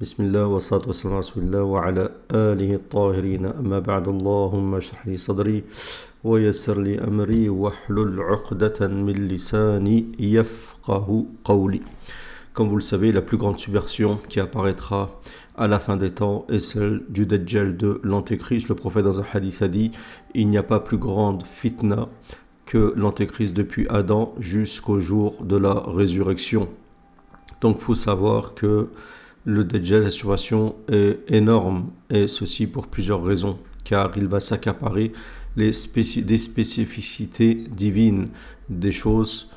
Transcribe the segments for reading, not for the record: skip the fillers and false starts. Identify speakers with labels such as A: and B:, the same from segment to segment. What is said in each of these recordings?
A: بسم الله والصلاة والسلام على رسول الله وعلى آله الطاهرين أما بعد اللهم اشرح لي صدري ويسر لي أمري واحلل عقدة من لساني يفقه قولي. Comme vous le savez, la plus grande subversion qui apparaîtra à la fin des temps est celle du Dajjal, de l'Antéchrist. Le prophète dans un hadith a dit: il n'y a pas plus grande fitna que l'Antéchrist depuis Adam jusqu'au jour de la résurrection. Donc il faut savoir que le Dajjal, la subversion est énorme, et ceci pour plusieurs raisons, car il va s'accaparer des spécificités divines, des choses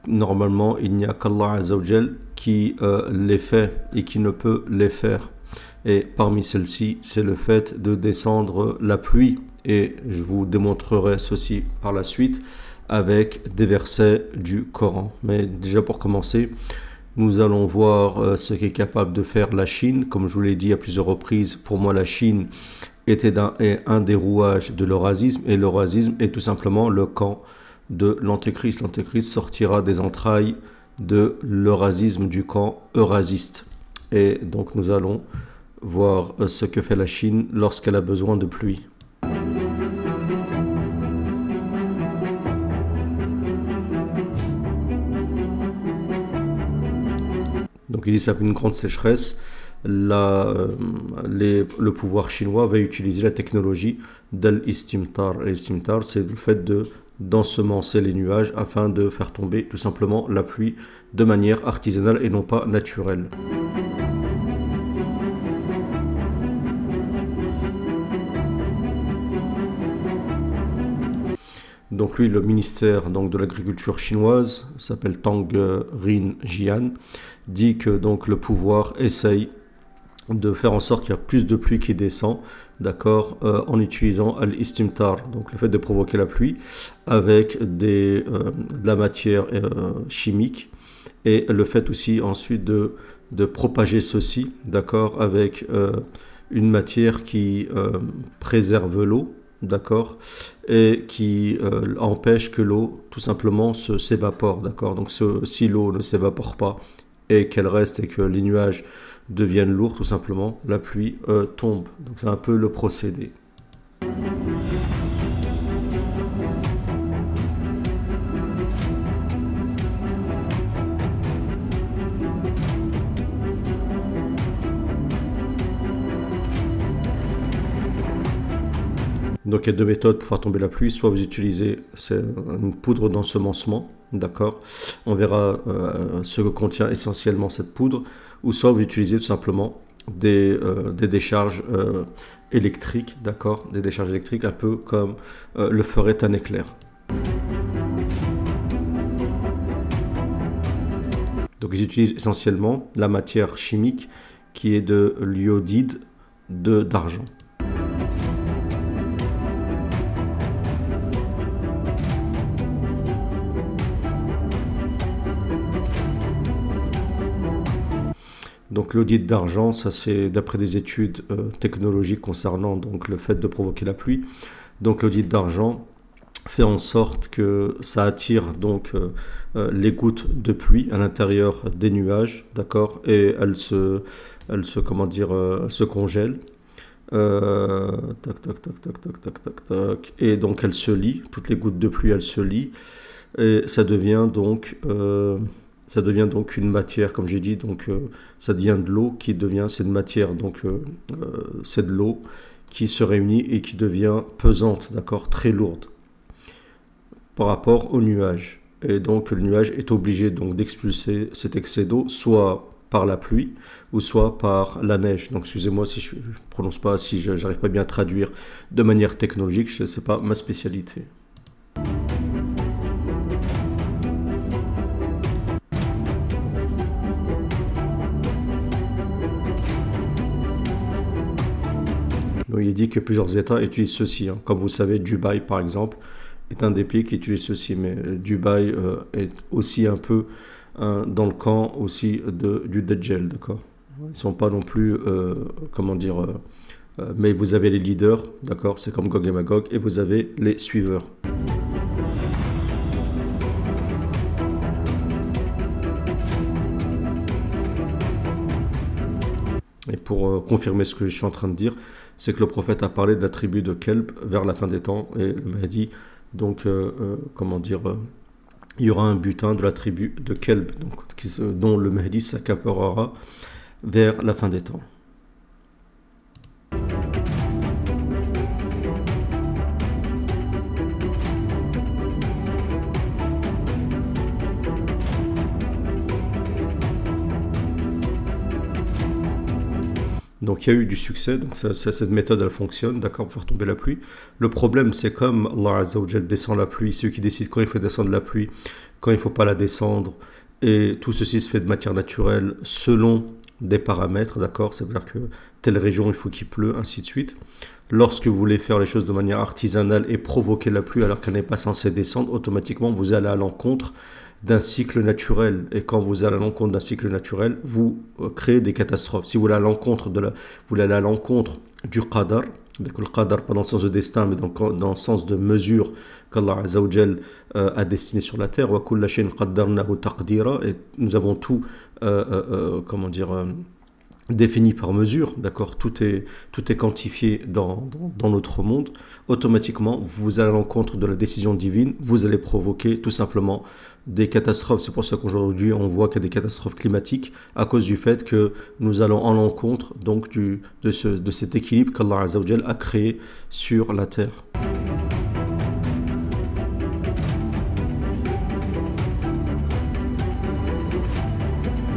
A: normalement il n'y a qu'Allah Azzawajal qui les fait et qui ne peut les faire. Et parmi celles-ci, c'est le fait de descendre la pluie, et je vous démontrerai ceci par la suite avec des versets du Coran. Mais déjà, pour commencer, nous allons voir ce qu'est capable de faire la Chine. Comme je vous l'ai dit à plusieurs reprises, pour moi la Chine est un des rouages de l'eurasisme, et l'eurasisme est tout simplement le camp de l'Antéchrist. L'Antéchrist sortira des entrailles de l'eurasisme, du camp eurasiste. Et donc nous allons voir ce que fait la Chine lorsqu'elle a besoin de pluie. Donc il dit ça, une grande sécheresse. Le pouvoir chinois va utiliser la technologie d'al-istimtar. L'istimtar, c'est le fait d'ensemencer les nuages afin de faire tomber tout simplement la pluie de manière artisanale et non pas naturelle. Donc lui, le ministère de l'agriculture chinoise, s'appelle Tang Rin Jian, dit que donc le pouvoir essaye de faire en sorte qu'il y a plus de pluie qui descend, d'accord, en utilisant al-istimtar, donc le fait de provoquer la pluie avec de la matière chimique, et le fait aussi ensuite de propager ceci, d'accord, avec une matière qui préserve l'eau, d'accord, et qui empêche que l'eau tout simplement s'évapore, d'accord. Donc si l'eau ne s'évapore pas et qu'elle reste et que les nuages deviennent lourds, tout simplement la pluie tombe. Donc c'est un peu le procédé. Donc il y a deux méthodes pour faire tomber la pluie. Soit vous utilisez une poudre d'ensemencement, d'accord, on verra ce que contient essentiellement cette poudre, ou soit vous utilisez tout simplement des décharges électriques, d'accord, des décharges électriques un peu comme le ferait un éclair. Donc ils utilisent essentiellement la matière chimique qui est de l'iodide d'argent. Donc l'iodide d'argent, ça c'est d'après des études technologiques concernant donc le fait de provoquer la pluie. Donc l'iodide d'argent fait en sorte que ça attire donc les gouttes de pluie à l'intérieur des nuages, d'accord, et elles se congèlent. Tac, tac, tac, tac, tac, tac, tac, tac. Et donc elles se lient, toutes les gouttes de pluie elles se lient, et ça devient donc une matière, comme j'ai dit, donc ça devient de l'eau qui devient, c'est une matière, donc c'est de l'eau qui se réunit et qui devient pesante, d'accord, très lourde par rapport au nuage. Et donc le nuage est obligé donc d'expulser cet excès d'eau, soit par la pluie ou soit par la neige. Donc excusez-moi si je ne prononce pas, si je n'arrive pas bien à traduire de manière technologique, ce n'est pas ma spécialité. Donc, il dit que plusieurs États utilisent ceci. Comme vous savez, Dubaï, par exemple, est un des pays qui utilise ceci. Mais Dubaï est aussi un peu dans le camp aussi du Dajjal, d'accord. Ils ne sont pas non plus, mais vous avez les leaders, d'accord, c'est comme Gog et Magog, et vous avez les suiveurs. Et pour confirmer ce que je suis en train de dire, c'est que le prophète a parlé de la tribu de Kelb vers la fin des temps, et le Mahdi, donc, comment dire, il y aura un butin de la tribu de Kelb, donc, dont le Mahdi s'accaparera vers la fin des temps. Donc il y a eu du succès, donc cette méthode elle fonctionne, d'accord, pour faire tomber la pluie. Le problème c'est comme Allah Azza wa Jal descend la pluie, ceux qui décident quand il faut descendre la pluie, quand il ne faut pas la descendre, et tout ceci se fait de matière naturelle selon des paramètres, d'accord, c'est-à-dire que telle région il faut qu'il pleut, ainsi de suite. Lorsque vous voulez faire les choses de manière artisanale et provoquer la pluie alors qu'elle n'est pas censée descendre, automatiquement vous allez à l'encontre d'un cycle naturel. Et quand vous allez à l'encontre d'un cycle naturel, vous créez des catastrophes. Si vous allez à l'encontre vous allez à l'encontre du qadar, donc le qadar pas dans le sens de destin, mais dans le sens de mesure qu'Allah Azza wa Jal a destiné sur la terre. Wa kulla shay'in qaddarnahu taqdira, et nous avons tout, comment dire, défini par mesure, d'accord, tout est quantifié dans notre monde. Automatiquement, vous allez à l'encontre de la décision divine, vous allez provoquer tout simplement des catastrophes. C'est pour ça qu'aujourd'hui, on voit qu'il y a des catastrophes climatiques à cause du fait que nous allons à l'encontre donc de cet équilibre qu'Allah Azza wa Jal a créé sur la terre.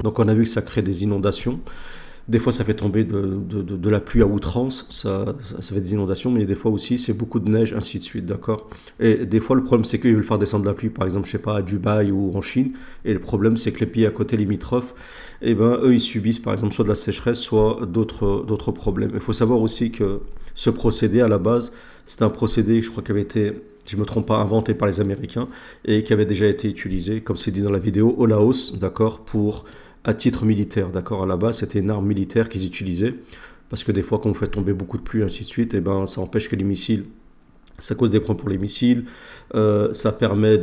A: Donc on a vu que ça crée des inondations. Des fois, ça fait tomber de la pluie à outrance, ça fait des inondations, mais des fois aussi, c'est beaucoup de neige, ainsi de suite, d'accord. Et des fois, le problème, c'est qu'ils veulent faire descendre la pluie, par exemple, je sais pas, à Dubaï ou en Chine, et le problème, c'est que les pays à côté, limitrophes, eh ben, eux, ils subissent, par exemple, soit de la sécheresse, soit d'autres problèmes. Il faut savoir aussi que ce procédé, à la base, c'est un procédé, je crois, qui avait été, je ne me trompe pas, inventé par les Américains, et qui avait déjà été utilisé, comme c'est dit dans la vidéo, au Laos, d'accord, à titre militaire, d'accord, à la base, c'était une arme militaire qu'ils utilisaient, parce que des fois, quand vous faites tomber beaucoup de pluie, ainsi de suite, et ben, ça empêche que les missiles, ça cause des problèmes pour les missiles, ça permet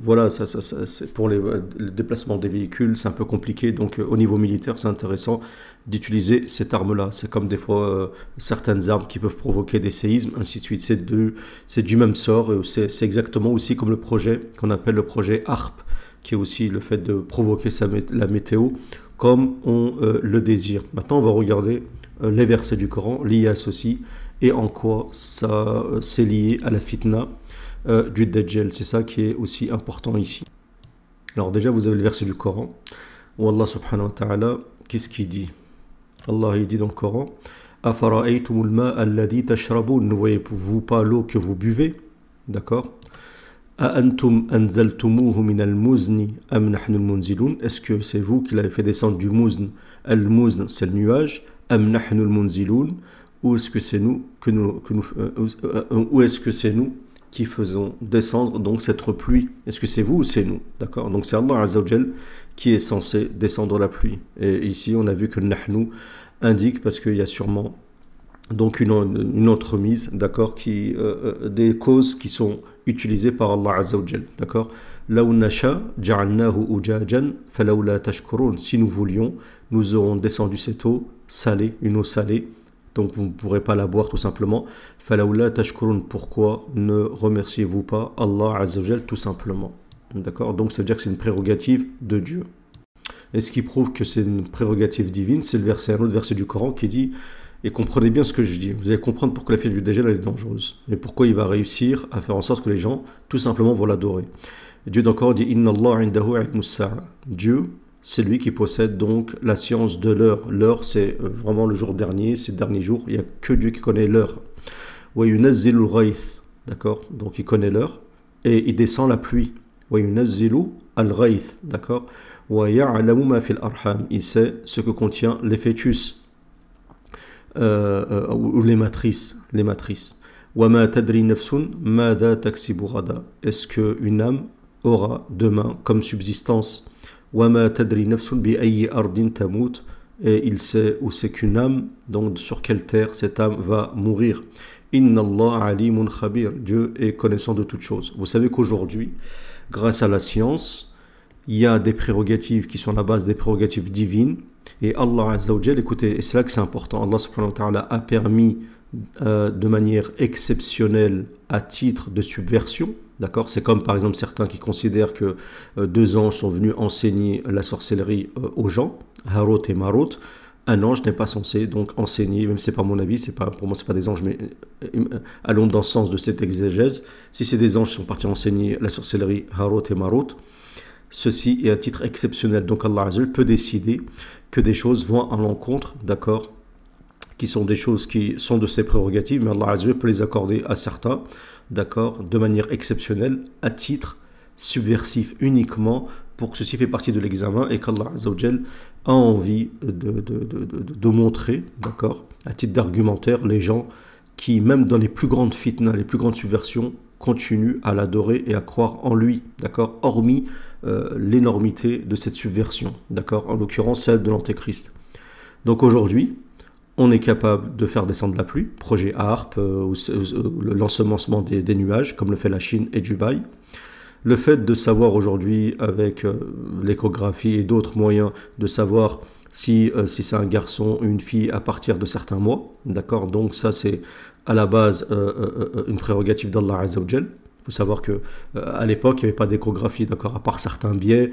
A: voilà, c'est pour le déplacement des véhicules, c'est un peu compliqué, donc au niveau militaire, c'est intéressant d'utiliser cette arme-là. C'est comme des fois certaines armes qui peuvent provoquer des séismes, ainsi de suite, c'est du même sort, c'est exactement aussi comme le projet qu'on appelle le projet HARP, qui est aussi le fait de provoquer la météo comme on le désire. Maintenant, on va regarder les versets du Coran liés à ceci et en quoi ça c'est lié à la fitna du Dajjal. C'est ça qui est aussi important ici. Alors déjà, vous avez le verset du Coran où Allah subhanahu wa ta'ala, qu'est-ce qu'il dit? Allah il dit dans le Coran, Afara'aytumul ma'a alladhi tashrabun, ne voyez-vous pas l'eau que vous buvez? D'accord? أأنتم أنزلتموه من المزن أم نحن المنزلون. Est-ce que c'est vous qui l'avez fait descendre du muzn? Al-muzn, c'est le nuage. أم نحن المنزلون. Ou est-ce que c'est nous ou est-ce que c'est nous qui faisons descendre donc cette pluie? Est-ce que c'est vous ou c'est nous? D'accord? Donc c'est Allah Azza wa Jal qui est censé descendre la pluie. Et ici on a vu que nahnu indique parce qu'il y a sûrement donc une entremise, d'accord, des causes qui sont utilisées par Allah Azza wa Jal, d'accord. Law nasha ja'alnahu ujajan falawla tashkurun. Si nous voulions, nous aurons descendu cette eau salée, une eau salée, donc vous ne pourrez pas la boire tout simplement. Falawla tashkurun. Pourquoi ne remerciez-vous pas Allah Azza wa Jal tout simplement, d'accord. Donc ça veut dire que c'est une prérogative de Dieu. Et ce qui prouve que c'est une prérogative divine, c'est un autre verset du Coran qui dit. Et comprenez bien ce que je dis. Vous allez comprendre pourquoi la fille du Dajjal est dangereuse. Et pourquoi il va réussir à faire en sorte que les gens, tout simplement, vont l'adorer. Dieu d'encore dit Inna Allah indahu ilmus sa'a. Dieu, c'est lui qui possède donc la science de l'heure. L'heure, c'est vraiment le jour dernier, c'est le dernier jour. Il n'y a que Dieu qui connaît l'heure. Wa yunazzilu al-ghayth. D'accord? Donc il connaît l'heure. Et il descend la pluie. Wa yunazzilu al-ghayth. D'accord? Wa ya'lamu ma fil arham. Il sait ce que contient les fœtus. Ou les matrices. وَمَا تَدْرِي نَفْسٌ مَاذَا تَكْسِبُ غَدًا. Est-ce qu'une âme aura demain comme subsistance? وَمَا تَدْرِي نَفْسٌ بِأَيِّ أَرْضٍ تَمُوتُ. Et il sait où c'est qu'une âme, donc sur quelle terre cette âme va mourir. Inna Allah alimun khabir. Dieu est connaissant de toutes choses. Vous savez qu'aujourd'hui, grâce à la science, il y a des prérogatives qui sont à la base des prérogatives divines. Et Allah Azza wa Jal, écoutez, et c'est là que c'est important, Allah subhanahu wa ta'ala a permis de manière exceptionnelle à titre de subversion. D'accord? C'est comme par exemple certains qui considèrent que deux anges sont venus enseigner la sorcellerie aux gens, Harut et Marut. Un ange n'est pas censé donc enseigner, même si c'est pas mon avis, c'est pas, pour moi c'est pas des anges, mais allons dans le sens de cette exégèse. Si c'est des anges qui sont partis enseigner la sorcellerie Harut et Marut, ceci est à titre exceptionnel. Donc Allah Azza wa Jal peut décider que des choses vont à l'encontre, d'accord, qui sont des choses qui sont de ses prérogatives, mais Allah Azza wa Jal peut les accorder à certains, d'accord, de manière exceptionnelle, à titre subversif uniquement, pour que ceci fait partie de l'examen et qu'Allah Azza wa Jal a envie de montrer, d'accord, à titre d'argumentaire, les gens qui, même dans les plus grandes fitnas, les plus grandes subversions, continuent à l'adorer et à croire en lui, d'accord, hormis l'énormité de cette subversion, d'accord, en l'occurrence celle de l'Antéchrist. Donc aujourd'hui, on est capable de faire descendre la pluie, projet HARP, l'ensemencement des nuages, comme le fait la Chine et Dubaï. Le fait de savoir aujourd'hui, avec l'échographie et d'autres moyens, de savoir si c'est un garçon ou une fille à partir de certains mois, d'accord, donc ça c'est à la base une prérogative d'Allah Azza wa Jal. Il faut savoir que à l'époque, il n'y avait pas d'échographie, d'accord, à part certains biais.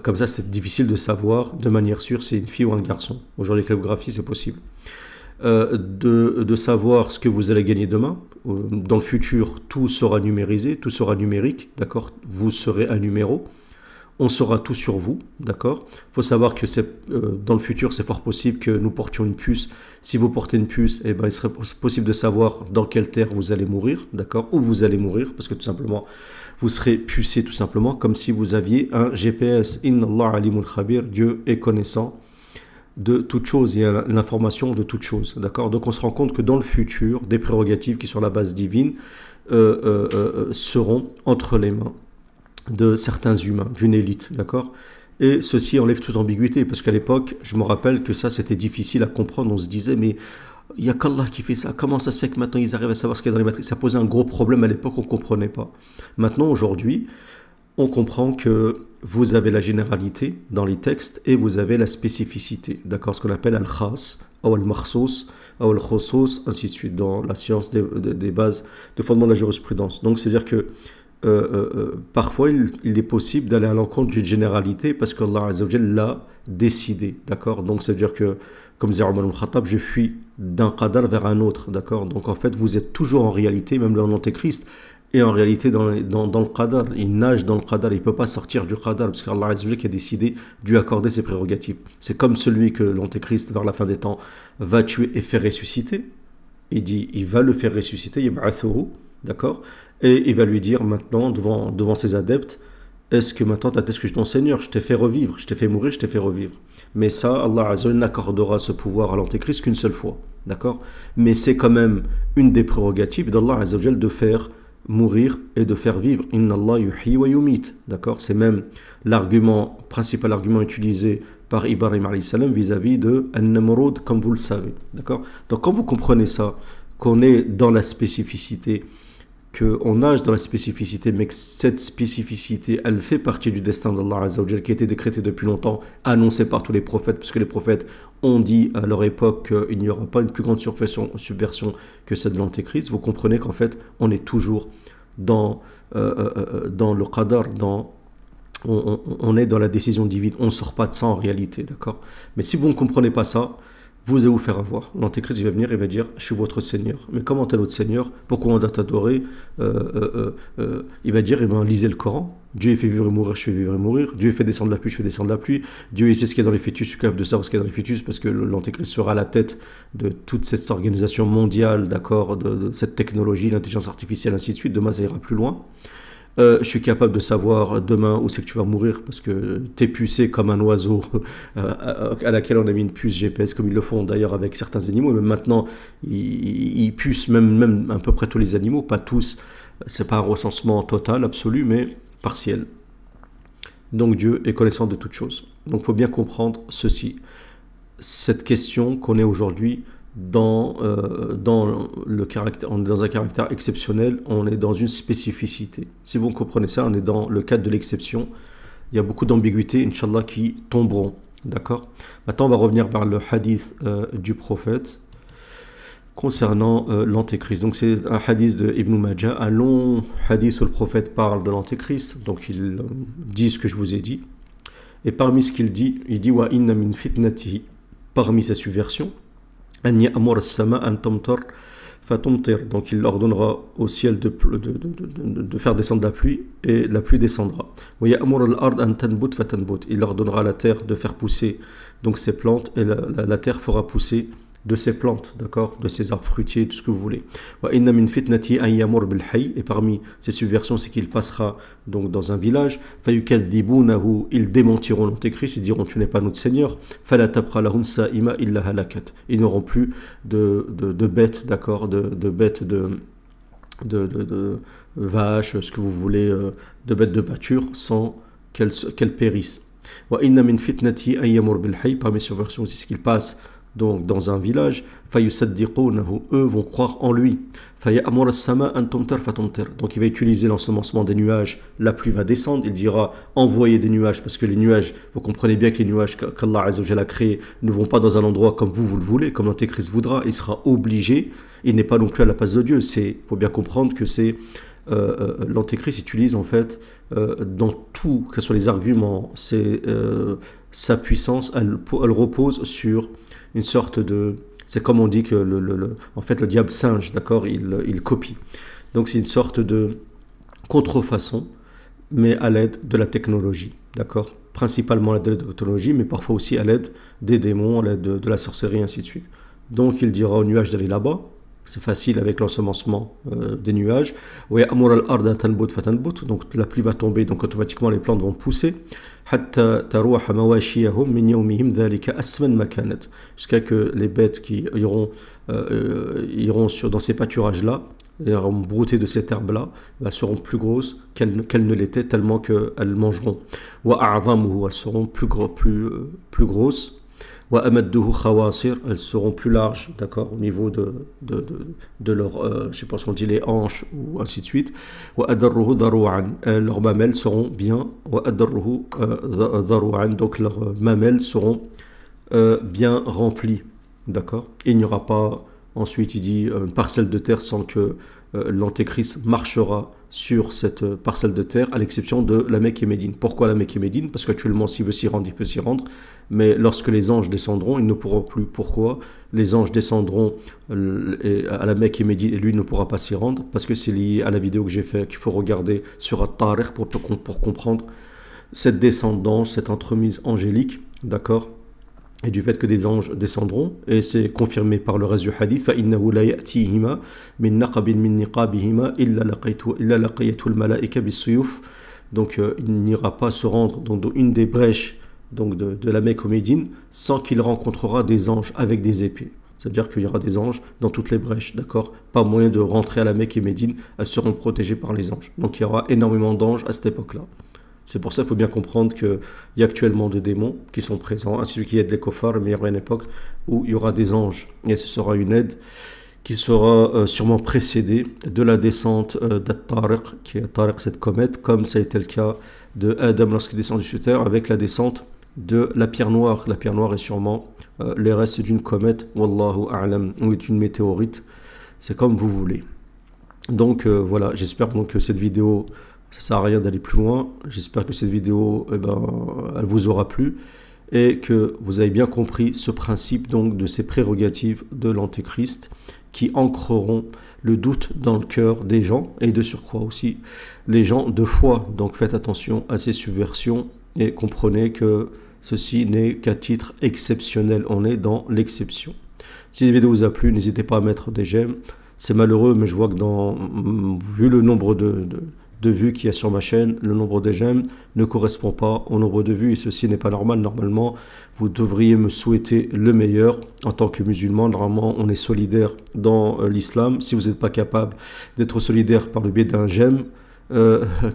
A: Comme ça, c'était difficile de savoir de manière sûre si c'est une fille ou un garçon. Aujourd'hui, avec l'échographie, c'est possible. De savoir ce que vous allez gagner demain. Dans le futur, tout sera numérisé, tout sera numérique, d'accord. Vous serez un numéro. On saura tout sur vous, d'accord. Il faut savoir que dans le futur, c'est fort possible que nous portions une puce. Si vous portez une puce, eh ben, il serait possible de savoir dans quelle terre vous allez mourir, d'accord, où vous allez mourir, parce que tout simplement, vous serez pucé tout simplement, comme si vous aviez un GPS. Inna Allah alimul khabir, Dieu est connaissant de toute chose, il y a l'information de toute chose, d'accord. Donc on se rend compte que dans le futur, des prérogatives qui sont la base divine seront entre les mains de certains humains, d'une élite, d'accord. Et ceci enlève toute ambiguïté, parce qu'à l'époque, je me rappelle que ça c'était difficile à comprendre, on se disait mais il n'y a qu'Allah qui fait ça, comment ça se fait que maintenant ils arrivent à savoir ce qu'il y a dans les matrices? Ça posait un gros problème à l'époque, on ne comprenait pas. Maintenant, aujourd'hui, on comprend que vous avez la généralité dans les textes et vous avez la spécificité, d'accord, ce qu'on appelle al-khas, ou al-makhsous, ou al-khosos, ainsi de suite, dans la science des bases, de fondement de la jurisprudence. Donc, c'est-à-dire que parfois, il est possible d'aller à l'encontre d'une généralité parce qu'Allah Azza wa Jal l'a décidé, d'accord. Donc, c'est-à-dire que, comme disait Omar ibn Khattab, je fuis d'un qadar vers un autre, d'accord. Donc, en fait, vous êtes toujours en réalité, même l'antéchrist, et en réalité dans le qadar, il nage dans le qadar, il ne peut pas sortir du qadar, parce qu'Allah Azza wa Jal qui a décidé de lui accorder ses prérogatives. C'est comme celui que l'antéchrist, vers la fin des temps, va tuer et faire ressusciter. Il dit, il va le faire ressusciter, yab'athuhu, d'accord, et il va lui dire maintenant, devant ses adeptes, est-ce que maintenant tu attestes que je suis ton Seigneur, je t'ai fait revivre, je t'ai fait mourir, je t'ai fait revivre. Mais ça, Allah Azza wa Jal n'accordera ce pouvoir à l'antéchrist qu'une seule fois, d'accord. Mais c'est quand même une des prérogatives d'Allah Azza wa Jal de faire mourir et de faire vivre. Inna Allah yuhyi wa yumit, d'accord. C'est même principal argument utilisé par Ibrahim alayhi salam vis-à-vis de An-Namrud, comme vous le savez, d'accord. Donc quand vous comprenez ça, qu'on est dans la spécificité, qu'on nage dans la spécificité, mais que cette spécificité, elle fait partie du destin d'Allah Azza wa Jal, qui a été décrété depuis longtemps, annoncé par tous les prophètes, puisque les prophètes ont dit à leur époque qu'il n'y aura pas une plus grande subversion que celle de l'Antéchrist. Vous comprenez qu'en fait, on est toujours dans le qadar, on est dans la décision divine, on ne sort pas de ça en réalité, d'accord. Mais si vous ne comprenez pas ça, vous allez vous faire avoir. L'antéchrist, il va venir et va dire, je suis votre Seigneur. Mais comment t'es notre Seigneur? Pourquoi on doit t'adorer? Il va dire, eh ben, lisez le Coran. Dieu il fait vivre et mourir, je fais vivre et mourir. Dieu il fait descendre la pluie, je fais descendre la pluie. Dieu il sait ce qu'il y a dans les fœtus, je suis capable de savoir ce qu'il y a dans les fœtus, parce que l'antéchrist sera à la tête de toute cette organisation mondiale, d'accord, de cette technologie, l'intelligence artificielle, ainsi de suite. Demain, ça ira plus loin. Je suis capable de savoir demain où c'est que tu vas mourir parce que t'es pucé comme un oiseau à laquelle on a mis une puce GPS, comme ils le font d'ailleurs avec certains animaux. Et même maintenant, ils pucent même à peu près tous les animaux, pas tous. C'est pas un recensement total, absolu, mais partiel. Donc Dieu est connaissant de toutes choses. Donc il faut bien comprendre ceci. Cette question qu'on est aujourd'hui dans le caractère, on est dans un caractère exceptionnel, on est dans une spécificité. Si vous comprenez ça, on est dans le cadre de l'exception. il y a beaucoup d'ambiguïtés, Inch'Allah, qui tomberont. D'accord? Maintenant, on va revenir vers le hadith du prophète concernant l'antéchrist. Donc c'est un hadith de Ibn Majah, un long hadith où le prophète parle de l'antéchrist. Donc il dit ce que je vous ai dit. Et parmi ce qu'il dit, il dit wa inna min fitnatihi, parmi sa subversion, an ya'mur as-sama an tamtar fatumtir. Donc il ordonnera au ciel de faire descendre la pluie et la pluie descendra. Wa ya'mur al-ard an tanbut fatanbut. Il ordonnera à la terre de faire pousser donc ses plantes et la terre fera pousser de ces plantes, d'accord, de ces arbres fruitiers, tout ce que vous voulez. Et parmi ces subversions, c'est qu'il passera donc dans un village. Ils démentiront l'antéchrist, ils diront tu n'es pas notre Seigneur. Ils n'auront plus de bêtes, d'accord, de bêtes de vaches, ce que vous voulez, de bêtes de pâture, sans qu'elles périssent. Parmi ces subversions aussi, c'est qu'il passe donc dans un village, eux vont croire en lui. Donc il va utiliser l'ensemencement des nuages, la pluie va descendre, il dira envoyez des nuages, parce que les nuages, vous comprenez bien que les nuages qu'Allah Azza wa Jalla a créés ne vont pas dans un endroit comme vous le voulez, comme l'antéchrist voudra, il sera obligé, il n'est pas non plus à la place de Dieu. Il faut bien comprendre que c'est l'antéchrist utilise en fait dans tout, que ce soit les arguments, sa puissance, elle repose sur une sorte de... C'est comme on dit que en fait le diable singe, d'accord, il copie. Donc c'est une sorte de contrefaçon, mais à l'aide de la technologie, d'accord, principalement à l'aide de la technologie, mais parfois aussi à l'aide des démons, à l'aide de la sorcellerie, ainsi de suite. Donc il dira aux nuages d'aller là-bas. C'est facile avec l'ensemencement des nuages. Donc la pluie va tomber, donc automatiquement les plantes vont pousser. Jusqu'à que les bêtes qui iront dans ces pâturages-là, iront brouter de cette herbe-là, elles seront plus grosses qu'elles ne l'étaient, tellement qu'elles mangeront. Elles seront plus grosses. Elles seront plus larges, d'accord, au niveau de leur, je sais pas si on dit les hanches ou ainsi de suite. Leurs mamelles seront bien, donc leurs mamelles seront bien remplies, d'accord. Il n'y aura pas, ensuite il dit, une parcelle de terre sans que l'antéchrist marchera sur cette parcelle de terre, à l'exception de la Mecque et Médine. Pourquoi la Mecque et Médine? Parce qu'actuellement, s'il veut s'y rendre, il peut s'y rendre, mais lorsque les anges descendront, ils ne pourront plus. Pourquoi? Les anges descendront à la Mecque et Médine, et lui ne pourra pas s'y rendre, parce que c'est lié à la vidéo que j'ai faite, qu'il faut regarder sur At-Tariq pour comprendre cette descendance, cette entremise angélique, d'accord, et du fait que des anges descendront, et c'est confirmé par le reste du hadith. Donc il n'ira pas se rendre dans une des brèches donc de la Mecque aux Médine sans qu'il rencontrera des anges avec des épées. C'est-à-dire qu'il y aura des anges dans toutes les brèches, d'accord? Pas moyen de rentrer à la Mecque et Médine, elles seront protégées par les anges. Donc il y aura énormément d'anges à cette époque-là. C'est pour ça qu'il faut bien comprendre qu'il y a actuellement des démons qui sont présents, ainsi qu'il y a des koffars, mais il y aura une époque où il y aura des anges. Et ce sera une aide qui sera sûrement précédée de la descente d'At-Tariq, qui est Tariq, cette comète, comme ça a été le cas de Adam lorsqu'il est descendu sur terre, avec la descente de la pierre noire. La pierre noire est sûrement les restes d'une comète, Wallahu a'lam, ou d'une météorite. C'est comme vous voulez. Donc voilà, j'espère donc que cette vidéo... Ça ne sert à rien d'aller plus loin. J'espère que cette vidéo, elle vous aura plu et que vous avez bien compris ce principe donc de ces prérogatives de l'antéchrist qui ancreront le doute dans le cœur des gens et de surcroît aussi les gens de foi. Donc faites attention à ces subversions et comprenez que ceci n'est qu'à titre exceptionnel. On est dans l'exception. Si cette vidéo vous a plu, n'hésitez pas à mettre des j'aime. C'est malheureux, mais je vois que vu le nombre de vues qu'il y a sur ma chaîne, le nombre de j'aime ne correspond pas au nombre de vues et ceci n'est pas normal. Normalement, vous devriez me souhaiter le meilleur en tant que musulman. Normalement, on est solidaire dans l'islam. Si vous n'êtes pas capable d'être solidaire par le biais d'un j'aime,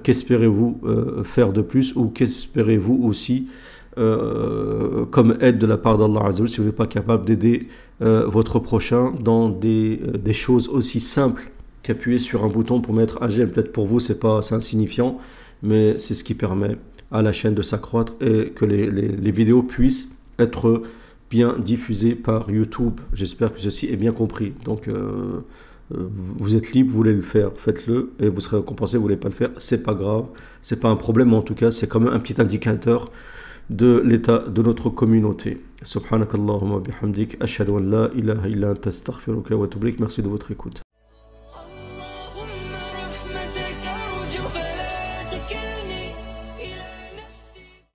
A: qu'espérez-vous faire de plus, ou qu'espérez-vous aussi comme aide de la part d'Allah Azza wa Jalla si vous n'êtes pas capable d'aider votre prochain dans des choses aussi simples qu'appuyer sur un bouton pour mettre un j'aime. Peut-être pour vous c'est insignifiant, mais c'est ce qui permet à la chaîne de s'accroître et que les vidéos puissent être bien diffusées par YouTube. J'espère que ceci est bien compris. Donc, vous êtes libre, vous voulez le faire, faites-le et vous serez récompensé. Vous voulez pas le faire, c'est pas grave, c'est pas un problème, mais en tout cas, c'est quand même un petit indicateur de l'état de notre communauté. Subhanakallahumma bihamdik, ashhadu an la ilaha illa anta astaghfiruka wa atubu ilaik. Merci de votre écoute.